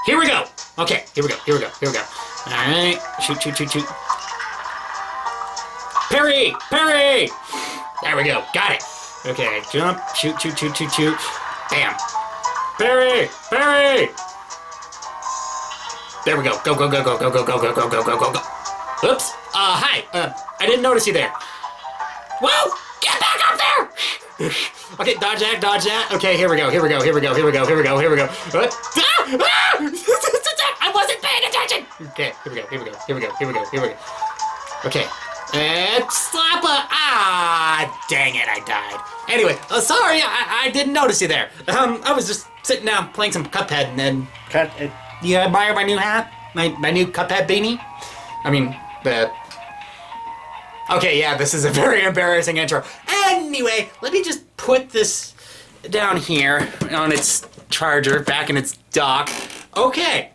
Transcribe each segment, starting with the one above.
Here we go. Okay, here we go. Here we go. Here we go. All right. Shoot, shoot, shoot, shoot. Parry! Parry! There we go. Got it. Okay, jump. Shoot, shoot, shoot, shoot, shoot. Bam. Parry! Parry! There we go. Go, go, go, go, go, go, go, go, go, go, go, go, go. Oops. Hi. I didn't notice you there. Whoa! Get back up there! Okay, dodge that, dodge that. Okay, here we go, here we go, here we go, here we go, here we go, here we go. I wasn't paying attention! Okay, here we go, here we go, here we go, here we go, here we go. Okay. And slap a... Ah, dang it, I died. Anyway, sorry, I didn't notice you there. I was just sitting down playing some Cuphead and then... You admire my new hat? My new Cuphead beanie? I mean, the... Okay, yeah, this is a very embarrassing intro. Anyway, let me just put this down here on its charger, back in its dock. Okay.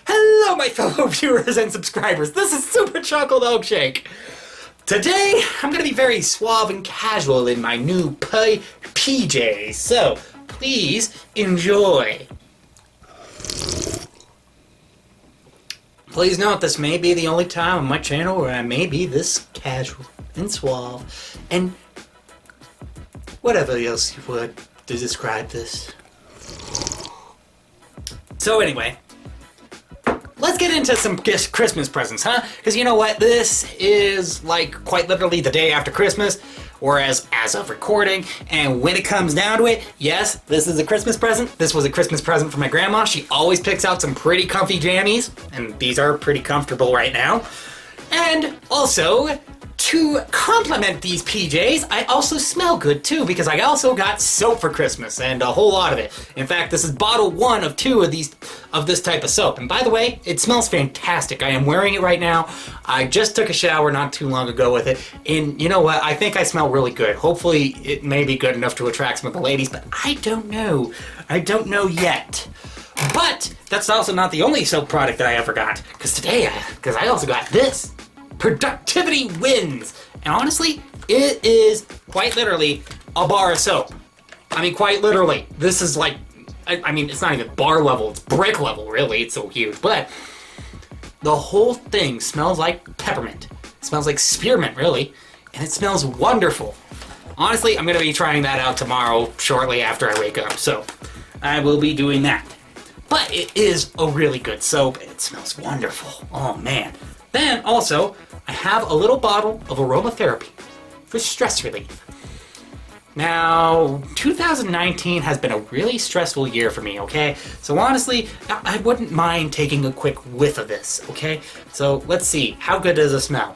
Hello, my fellow viewers and subscribers. This is Supercholatemilkshake. Today, I'm going to be very suave and casual in my new PJs, so please enjoy. Please note, this may be the only time on my channel where I may be this casual and suave and whatever else you would to describe this. So anyway, let's get into some Christmas presents, huh? Because you know what? This is like quite literally the day after Christmas, or as of recording, and when it comes down to it, yes, this is a Christmas present. This was a Christmas present for my grandma. She always picks out some pretty comfy jammies, and these are pretty comfortable right now. And also, to complement these PJs, I also smell good too, because I also got soap for Christmas, and a whole lot of it. In fact, this is bottle 1 of 2 of this type of soap. And by the way, it smells fantastic. I am wearing it right now. I just took a shower not too long ago with it, and you know what? I think I smell really good. Hopefully, it may be good enough to attract some of the ladies, but I don't know. I don't know yet. But that's also not the only soap product that I ever got, because I also got this. Productivity wins! And honestly, it is quite literally a bar of soap. I mean, quite literally. This is like, I mean, it's not even bar level, it's brick level, really. It's so huge. But the whole thing smells like peppermint. It smells like spearmint, really. And it smells wonderful. Honestly, I'm going to be trying that out tomorrow, shortly after I wake up. So I will be doing that. But it is a really good soap. It smells wonderful. Oh, man. Then, also, I have a little bottle of aromatherapy for stress relief. Now, 2019 has been a really stressful year for me, okay? So honestly, I wouldn't mind taking a quick whiff of this, okay? So let's see, how good does it smell?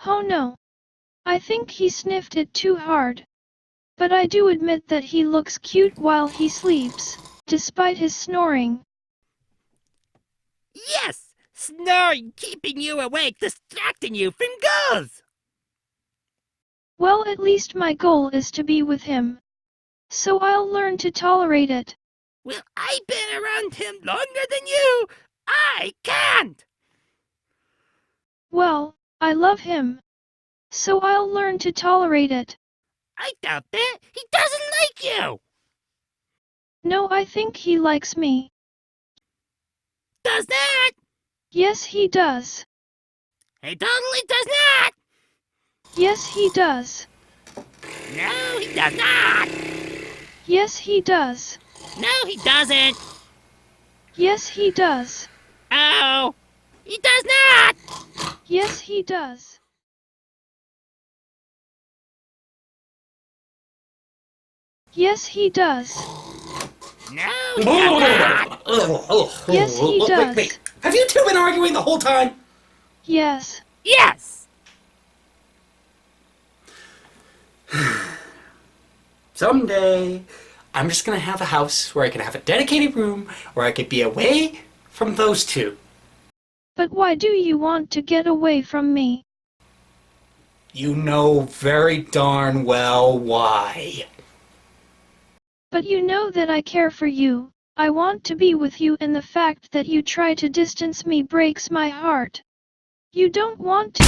Oh no. I think he sniffed it too hard. But I do admit that he looks cute while he sleeps, despite his snoring. Yes! Snoring keeping you awake, distracting you from goals! Well, at least my goal is to be with him. So I'll learn to tolerate it. Well, I've been around him longer than you! I can't! Well, I love him. So I'll learn to tolerate it. I doubt that. He doesn't like you! No, I think he likes me. Does not! Yes, he does. He totally does not! Yes, he does. No, he does not! Yes, he does. No, he doesn't! Yes, he does. Oh! He does not! Yes, he does. Yes, he does. No, he does not! Yes, he does. Wait. Have you two been arguing the whole time? Yes. Yes! Someday, I'm just gonna have a house where I can have a dedicated room where I could be away from those two. But why do you want to get away from me? You know very darn well why. But you know that I care for you. I want to be with you, and the fact that you try to distance me breaks my heart. You don't want to.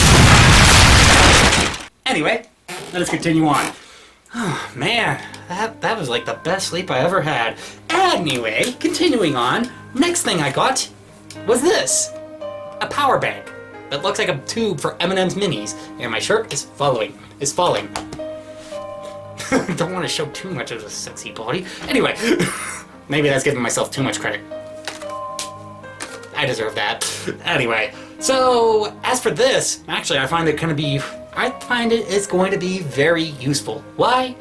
Anyway, let us continue on. Oh, man, that was like the best sleep I ever had. Anyway, continuing on, next thing I got was this. A power bank that looks like a tube for M&M's minis, and my shirt is falling. Don't want to show too much of a sexy body. Anyway, maybe that's giving myself too much credit. I deserve that. Anyway, so as for this, actually I find it's going to be very useful. Why?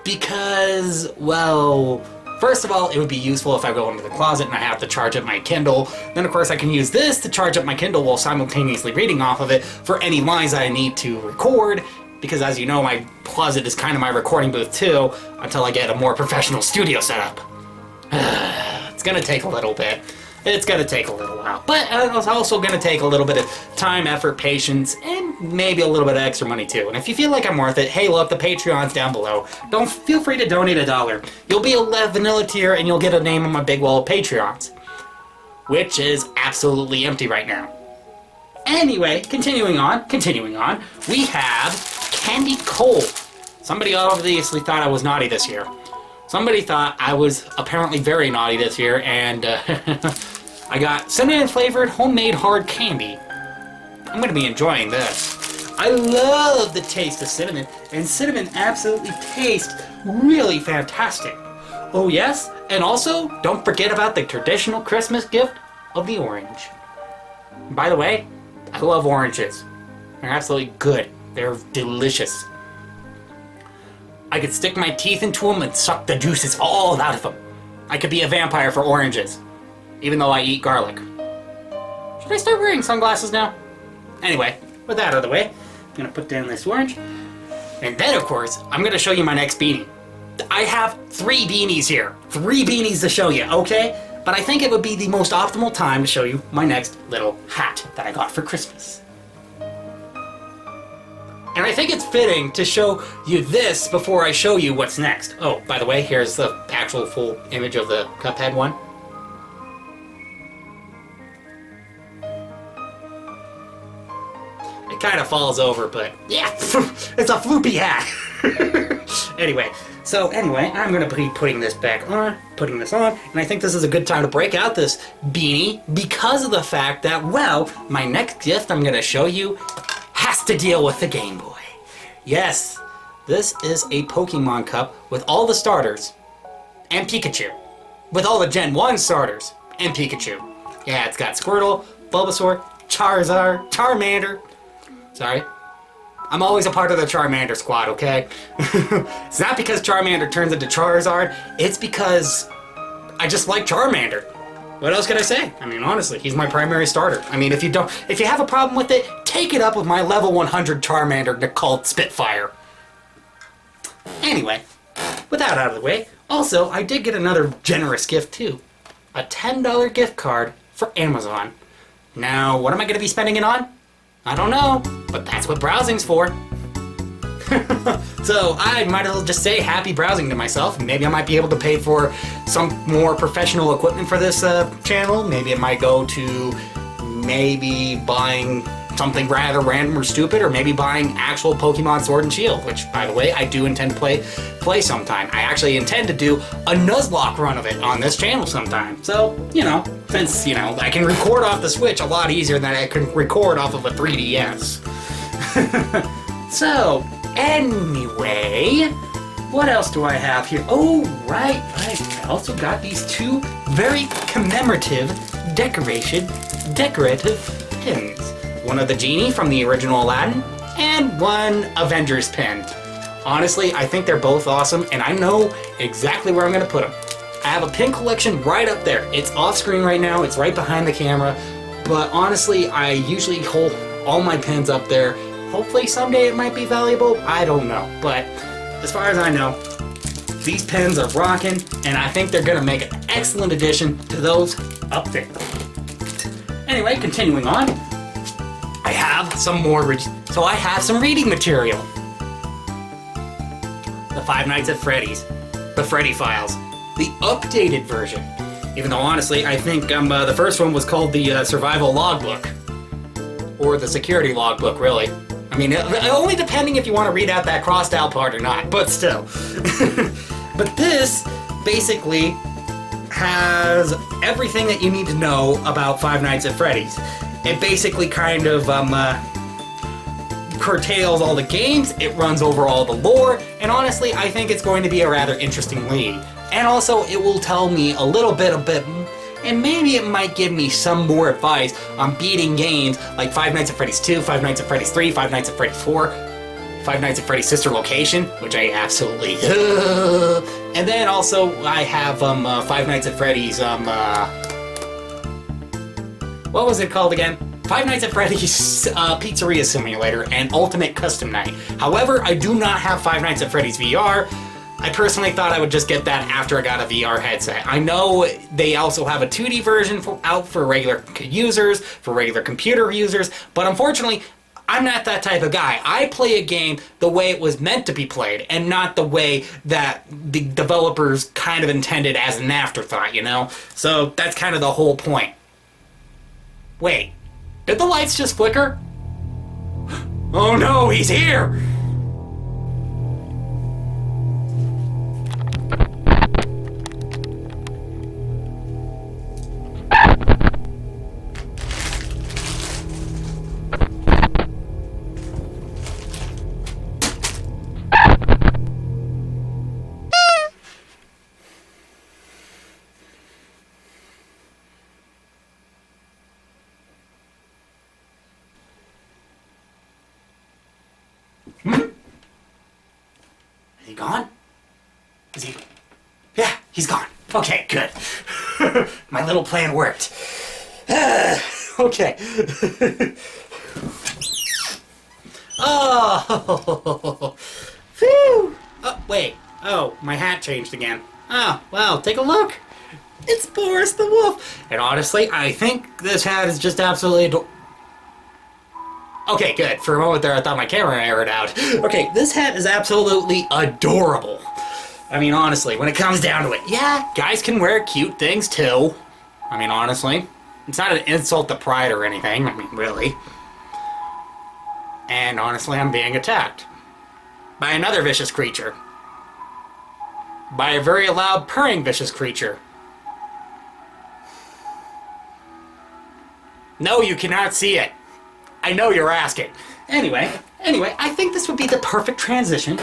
Because, well, first of all, it would be useful if I go into the closet and I have to charge up my Kindle. Then of course I can use this to charge up my Kindle while simultaneously reading off of it for any lines I need to record. Because as you know, my closet is kind of my recording booth too, until I get a more professional studio setup. It's gonna take a little bit. It's gonna take a little while. But it's also gonna take a little bit of time, effort, patience, and maybe a little bit of extra money too. And if you feel like I'm worth it, hey look, the Patreon's down below. Don't feel free to donate $1. You'll be a vanilla tier and you'll get a name on my big wall of Patreons. Which is absolutely empty right now. Anyway, continuing on, we have Candy Cold. Somebody obviously thought I was naughty this year. Somebody thought I was apparently very naughty this year, and I got cinnamon flavored homemade hard candy. I'm going to be enjoying this. I love the taste of cinnamon, and cinnamon absolutely tastes really fantastic. Oh yes, and also don't forget about the traditional Christmas gift of the orange. By the way, I love oranges. They're absolutely good. They're delicious. I could stick my teeth into them and suck the juices all out of them. I could be a vampire for oranges, even though I eat garlic. Should I start wearing sunglasses now? Anyway, with that out of the way, I'm gonna put down this orange. And then, of course, I'm gonna show you my next beanie. I have 3 beanies here. 3 beanies to show you, okay? But I think it would be the most optimal time to show you my next little hat that I got for Christmas. And I think it's fitting to show you this before I show you what's next. Oh, by the way, here's the actual full image of the Cuphead one. It kind of falls over, but yeah, it's a floopy hat. Anyway, I'm going to be putting this back on, and I think this is a good time to break out this beanie because of the fact that, well, my next gift I'm going to show you has to deal with the Game Boy. Yes, this is a Pokemon cup with all the starters and Pikachu. With all the Gen 1 starters and Pikachu. Yeah, it's got Squirtle, Bulbasaur, Charizard, Charmander. Sorry. I'm always a part of the Charmander squad, okay? It's not because Charmander turns into Charizard, it's because I just like Charmander. What else can I say? I mean, honestly, he's my primary starter. I mean, if you have a problem with it, take it up with my level 100 Charmander called Spitfire. Anyway, with that out of the way, also, I did get another generous gift too. A $10 gift card for Amazon. Now, what am I going to be spending it on? I don't know, but that's what browsing's for. So I might as well just say happy browsing to myself. Maybe I might be able to pay for some more professional equipment for this channel. Maybe it might go to maybe buying something rather random or stupid, or maybe buying actual Pokemon Sword and Shield, which, by the way, I do intend to play sometime. I actually intend to do a Nuzlocke run of it on this channel sometime. So, since, I can record off the Switch a lot easier than I can record off of a 3DS. So, anyway, what else do I have here? Oh, right. I also got these 2 very commemorative decorative pins. One of the Genie from the original Aladdin, and one Avengers pin. Honestly, I think they're both awesome, and I know exactly where I'm going to put them. I have a pin collection right up there. It's off screen right now, it's right behind the camera, but honestly, I usually hold all my pins up there. Hopefully someday it might be valuable, I don't know. But as far as I know, these pins are rocking, and I think they're going to make an excellent addition to those up there. Anyway, continuing on. I have some reading material. The Five Nights at Freddy's, the Freddy Files, the updated version. Even though, honestly, I think the first one was called the Survival Logbook. Or the Security Logbook, really. I mean, only depending if you want to read out that crossed out part or not, but still. But this, basically, has everything that you need to know about Five Nights at Freddy's. It basically kind of, curtails all the games, it runs over all the lore, and honestly, I think it's going to be a rather interesting read. And also, it will tell me a little bit, and maybe it might give me some more advice on beating games like Five Nights at Freddy's 2, Five Nights at Freddy's 3, Five Nights at Freddy's 4, Five Nights at Freddy's Sister Location, which I absolutely and then also, I have Five Nights at Freddy's, what was it called again? Five Nights at Freddy's Pizzeria Simulator and Ultimate Custom Night. However, I do not have Five Nights at Freddy's VR. I personally thought I would just get that after I got a VR headset. I know they also have a 2D version out for regular users, for regular computer users, but unfortunately, I'm not that type of guy. I play a game the way it was meant to be played, and not the way that the developers kind of intended as an afterthought, you know? So that's kind of the whole point. Wait. Did the lights just flicker? Oh no, he's here! Is he gone? Is he? Yeah, he's gone. Okay, good. My little plan worked. Okay. Oh, phew. Oh, wait. Oh, my hat changed again. Oh, well, take a look. It's Boris the Wolf. And honestly, I think this hat is just absolutely adorable. Okay, good. For a moment there, I thought my camera aired out. Okay, this hat is absolutely adorable. I mean, honestly, when it comes down to it, yeah, guys can wear cute things too. I mean, honestly, it's not an insult to pride or anything. I mean, really. And honestly, I'm being attacked by another vicious creature. By a very loud, purring vicious creature. No, you cannot see it. I know you're asking. Anyway, I think this would be the perfect transition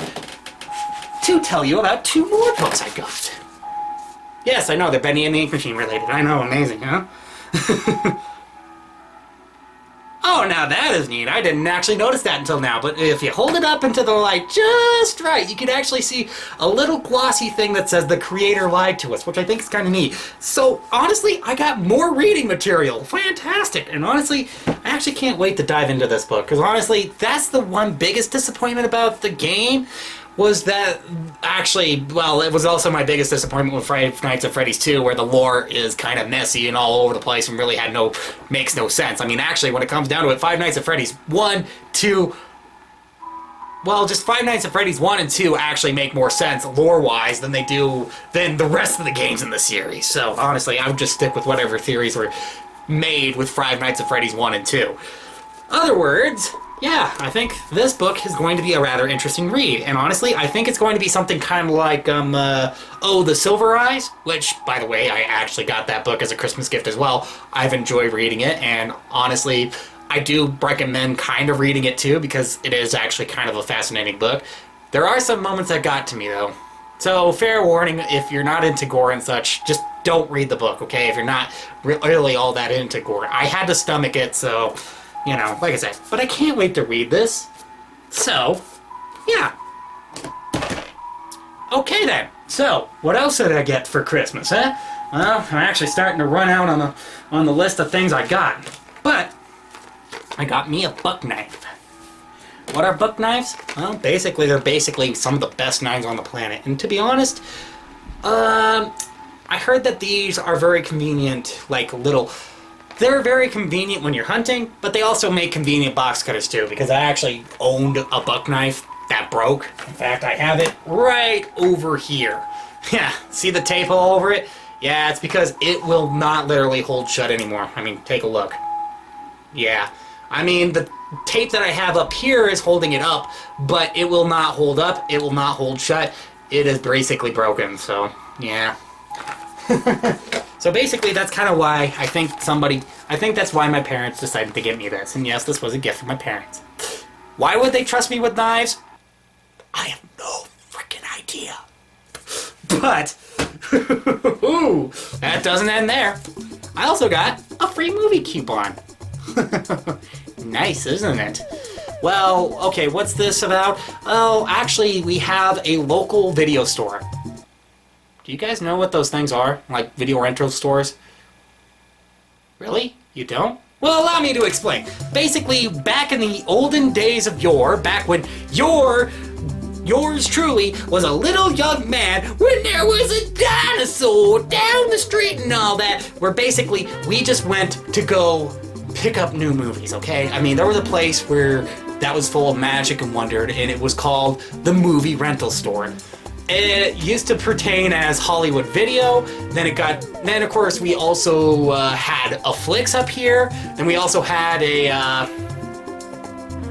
to tell you about two more books I got. Yes, I know, they're Benny and the Ink Machine related. I know, amazing, huh? Oh, now that is neat. I didn't actually notice that until now, but if you hold it up into the light just right, you can actually see a little glossy thing that says the creator lied to us, which I think is kind of neat. So, honestly, I got more reading material. Fantastic. And honestly, I actually can't wait to dive into this book, because honestly, that's the one biggest disappointment about the game, was that, actually, well, it was also my biggest disappointment with Five Nights at Freddy's 2, where the lore is kind of messy and all over the place and really makes no sense. I mean, actually, when it comes down to it, Five Nights at Freddy's 1, 2, well, just Five Nights at Freddy's 1 and 2 actually make more sense lore-wise than the rest of the games in the series. So, honestly, I would just stick with whatever theories were made with Five Nights at Freddy's 1 and 2. Other words, yeah, I think this book is going to be a rather interesting read, and honestly, I think it's going to be something kind of like, The Silver Eyes, which, by the way, I actually got that book as a Christmas gift as well. I've enjoyed reading it, and honestly, I do recommend kind of reading it too, because it is actually kind of a fascinating book. There are some moments that got to me, though. So, fair warning, if you're not into gore and such, just don't read the book, okay? If you're not really all that into gore. I had to stomach it, so... You know, like I said, but I can't wait to read this. So, yeah. Okay then. So, what else did I get for Christmas, huh? Well, I'm actually starting to run out on the list of things I got. But, I got me a buck knife. What are buck knives? Well, basically, they're some of the best knives on the planet. And to be honest, I heard that these are very convenient, like little... They're very convenient when you're hunting, but they also make convenient box cutters too, because I actually owned a buck knife that broke. In fact, I have it right over here. Yeah, see the tape all over it? Yeah, it's because it will not literally hold shut anymore. I mean, take a look. Yeah. I mean, the tape that I have up here is holding it up, but it will not hold up. It will not hold shut. It is basically broken, so, yeah. So basically, that's kind of why I think that's why my parents decided to get me this. And yes, this was a gift from my parents. Why would they trust me with knives? I have no freaking idea. But, ooh, that doesn't end there. I also got a free movie coupon. Nice, isn't it? Well, okay, what's this about? Oh, actually, we have a local video store. Do you guys know what those things are? Like video rental stores? Really? You don't? Well, allow me to explain. Basically, back in the olden days of yore, back when yours truly was a little young man when there was a dinosaur down the street and all that, where basically we just went to go pick up new movies, okay? I mean, there was a place where that was full of magic and wonder, and it was called the movie rental store. It used to pertain as Hollywood Video, then of course we also had a Flix up here, then we also had a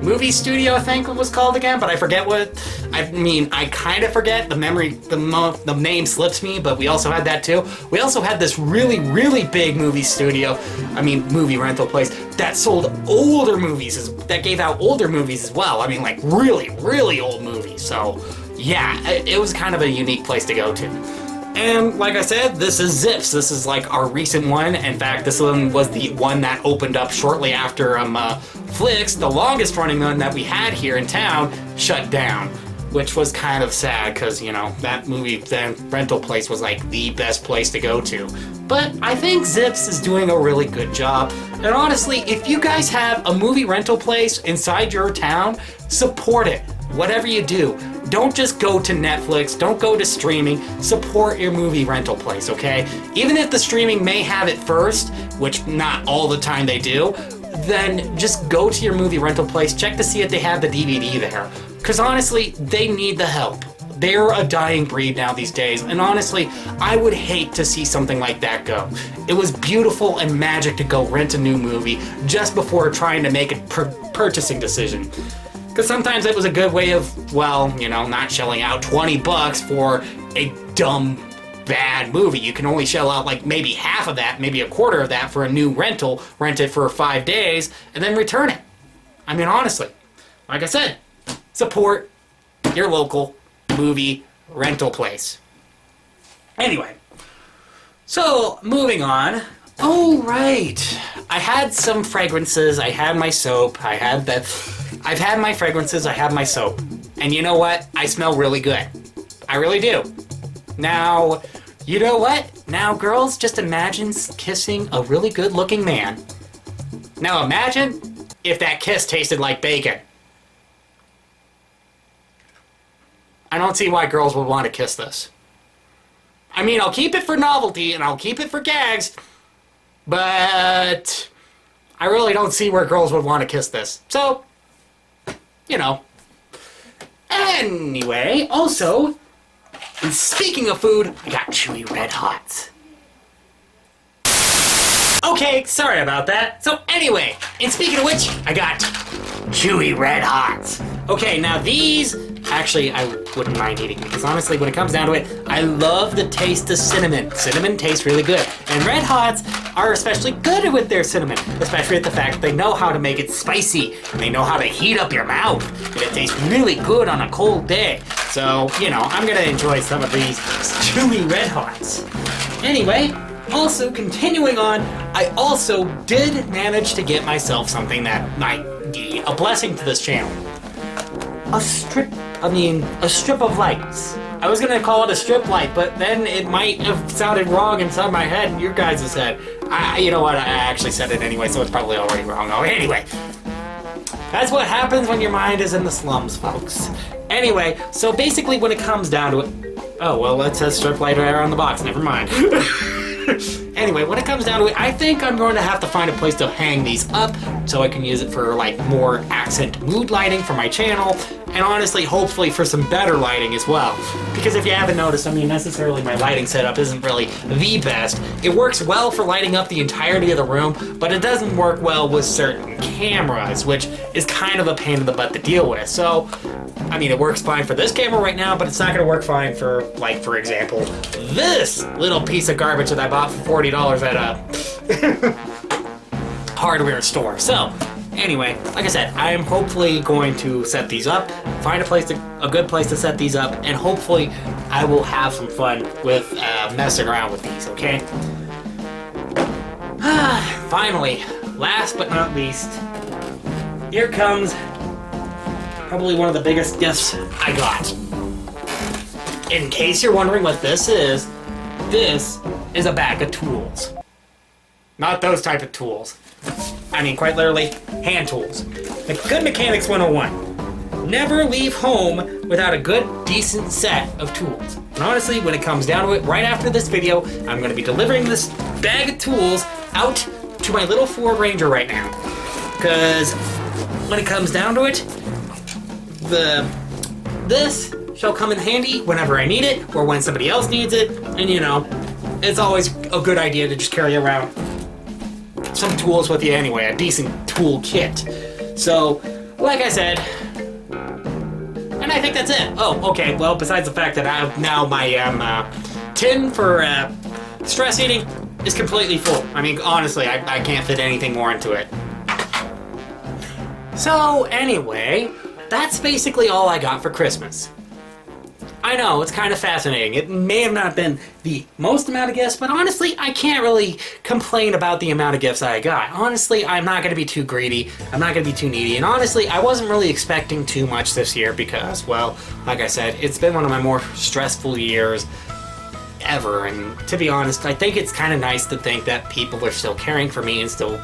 movie studio, I think it was called again, but I forget what, I kind of forget, the name slips me, but we also had that too. We also had this really, really big movie rental place that sold older movies, that gave out older movies as well. I mean, like really, really old movies, so yeah, it was kind of a unique place to go to. And like I said, this is Zips. This is like our recent one. In fact, this one was the one that opened up shortly after Flix, the longest running one that we had here in town, shut down. Which was kind of sad because, you know, that movie rental place was like the best place to go to. But I think Zips is doing a really good job. And honestly, if you guys have a movie rental place inside your town, support it. Whatever you do, don't just go to Netflix, don't go to streaming, support your movie rental place, okay? Even if the streaming may have it first, which not all the time they do, then just go to your movie rental place, check to see if they have the DVD there. Because honestly, they need the help. They're a dying breed now these days, and honestly, I would hate to see something like that go. It was beautiful and magic to go rent a new movie just before trying to make a purchasing decision. Because sometimes it was a good way of, well, you know, not shelling out $20 for a dumb, bad movie. You can only shell out like maybe half of that, maybe a quarter of that for a new rental, rent it for 5 days, and then return it. I mean, honestly, like I said, support your local movie rental place. Anyway, so moving on. Oh, right. I had some fragrances. I had my soap. I've had my fragrances. I have my soap. And you know what? I smell really good. I really do. Now, you know what? Now, girls, just imagine kissing a really good-looking man. Now, imagine if that kiss tasted like bacon. I don't see why girls would want to kiss this. I mean, I'll keep it for novelty and I'll keep it for gags, but I really don't see where girls would want to kiss this. So, you know. Anyway, also, and speaking of food, I got Chewy Red Hots. Okay, sorry about that. So anyway, and speaking of which, I got Chewy Red Hots. Okay, now these, actually, I wouldn't mind eating because honestly, when it comes down to it, I love the taste of cinnamon. Cinnamon tastes really good. And Red Hots are especially good with their cinnamon, especially at the fact that they know how to make it spicy, and they know how to heat up your mouth, and it tastes really good on a cold day. So, you know, I'm gonna enjoy some of these Chewy Red Hots. Anyway, also continuing on, I also did manage to get myself something that might be a blessing to this channel. A strip of lights. I was gonna call it a strip light, but then it might have sounded wrong inside my head and your guys' head. You know what, I actually said it anyway, so it's probably already wrong. Oh, anyway. That's what happens when your mind is in the slums, folks. Anyway, so basically when it comes down to it... Oh, well, it says strip light right on the box, never mind. Anyway, when it comes down to it, I think I'm going to have to find a place to hang these up so I can use it for like more accent mood lighting for my channel. and honestly, hopefully for some better lighting as well. Because if you haven't noticed, I mean, necessarily my lighting setup isn't really the best. It works well for lighting up the entirety of the room, but it doesn't work well with certain cameras, which is kind of a pain in the butt to deal with. So, I mean, it works fine for this camera right now, but it's not gonna work fine for, like, for example, this little piece of garbage that I bought for $40 at a hardware store. So, anyway, like I said, I am hopefully going to set these up, find a good place to set these up, and hopefully I will have some fun with messing around with these, okay? Finally, last but not least, here comes probably one of the biggest gifts I got. In case you're wondering what this is a bag of tools. Not those type of tools. I mean, quite literally, hand tools. The Good Mechanics 101. Never leave home without a good, decent set of tools. And honestly, when it comes down to it, right after this video, I'm going to be delivering this bag of tools out to my little Ford Ranger right now. Because when it comes down to it, this shall come in handy whenever I need it, or when somebody else needs it, and you know, it's always a good idea to just carry around some tools with you anyway, a decent tool kit. So, like I said, and I think that's it. Oh, okay, well, besides the fact that now my tin for stress eating is completely full. I mean, honestly, I can't fit anything more into it. So, anyway, that's basically all I got for Christmas. I know, it's kind of fascinating. It may have not been the most amount of gifts, but honestly, I can't really complain about the amount of gifts I got. Honestly, I'm not going to be too greedy. I'm not going to be too needy. And honestly, I wasn't really expecting too much this year because, well, like I said, it's been one of my more stressful years ever. And to be honest, I think it's kind of nice to think that people are still caring for me and still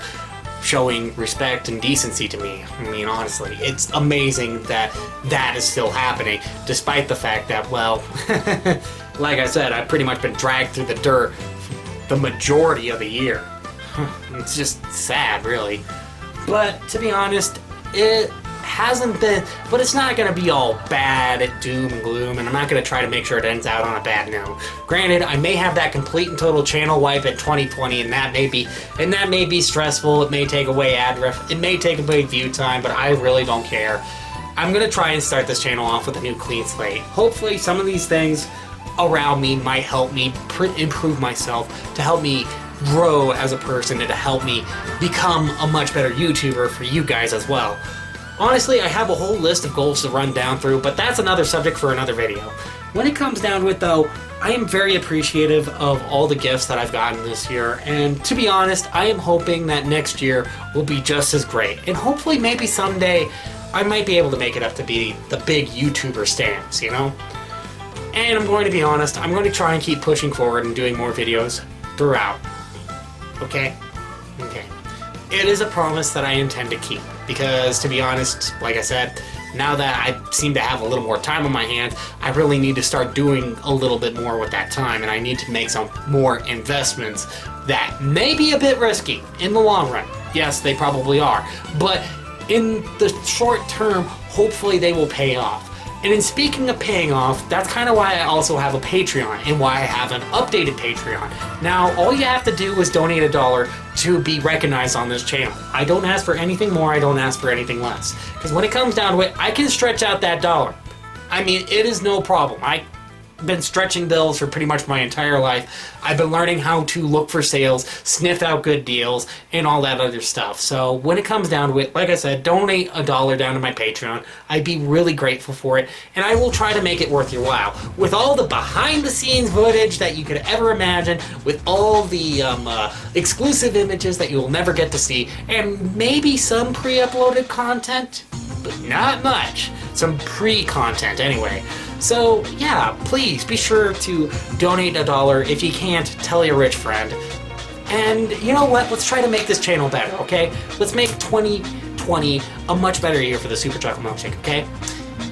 showing respect and decency to me. I mean, honestly, it's amazing that that is still happening, despite the fact that, well, like I said, I've pretty much been dragged through the dirt the majority of the year. It's just sad, really. But to be honest, it hasn't been, but it's not going to be all bad at doom and gloom, and I'm not going to try to make sure it ends out on a bad note. Granted, I may have that complete and total channel wipe at 2020, and that may be stressful. It may take away it may take away view time, but I really don't care. I'm going to try and start this channel off with a new clean slate. Hopefully some of these things around me might help me improve myself, to help me grow as a person, and to help me become a much better YouTuber for you guys as well. Honestly, I have a whole list of goals to run down through, but that's another subject for another video. When it comes down to it though, I am very appreciative of all the gifts that I've gotten this year, and to be honest, I am hoping that next year will be just as great. And hopefully maybe someday I might be able to make it up to be the big YouTuber stance, you know? And I'm going to be honest, I'm going to try and keep pushing forward and doing more videos throughout. Okay? Okay. It is a promise that I intend to keep, because to be honest, like I said, now that I seem to have a little more time on my hands, I really need to start doing a little bit more with that time, and I need to make some more investments that may be a bit risky in the long run. Yes, they probably are, but in the short term, hopefully they will pay off. And in speaking of paying off, that's kind of why I also have a Patreon, and why I have an updated Patreon. Now, all you have to do is donate $1 to be recognized on this channel. I don't ask for anything more, I don't ask for anything less. Because when it comes down to it, I can stretch out that $1. I mean, it is no problem. I've been stretching bills for pretty much my entire life. I've been learning how to look for sales, sniff out good deals, and all that other stuff. So when it comes down to it, like I said, donate $1 down to my Patreon. I'd be really grateful for it, and I will try to make it worth your while. With all the behind-the-scenes footage that you could ever imagine, with all the exclusive images that you will never get to see, and maybe some pre-uploaded content, but not much. Some pre-content anyway. So yeah, please be sure to donate $1. If you can't, tell your rich friend. And you know what? Let's try to make this channel better, okay? Let's make 2020 a much better year for the Super Chocolate Milkshake, okay?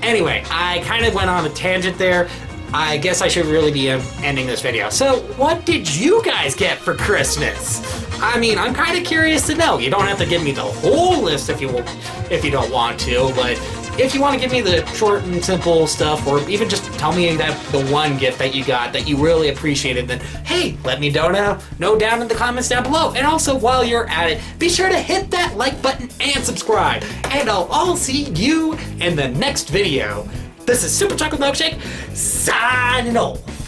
Anyway, I kind of went on a tangent there. I guess I should really be ending this video. So, what did you guys get for Christmas? I mean, I'm kind of curious to know. You don't have to give me the whole list if you don't want to, but if you want to give me the short and simple stuff, or even just tell me that the one gift that you got that you really appreciated, then hey, let me know down in the comments down below. And also, while you're at it, be sure to hit that like button and subscribe. And I'll see you in the next video. This is Super Chocolate Milkshake, signing off.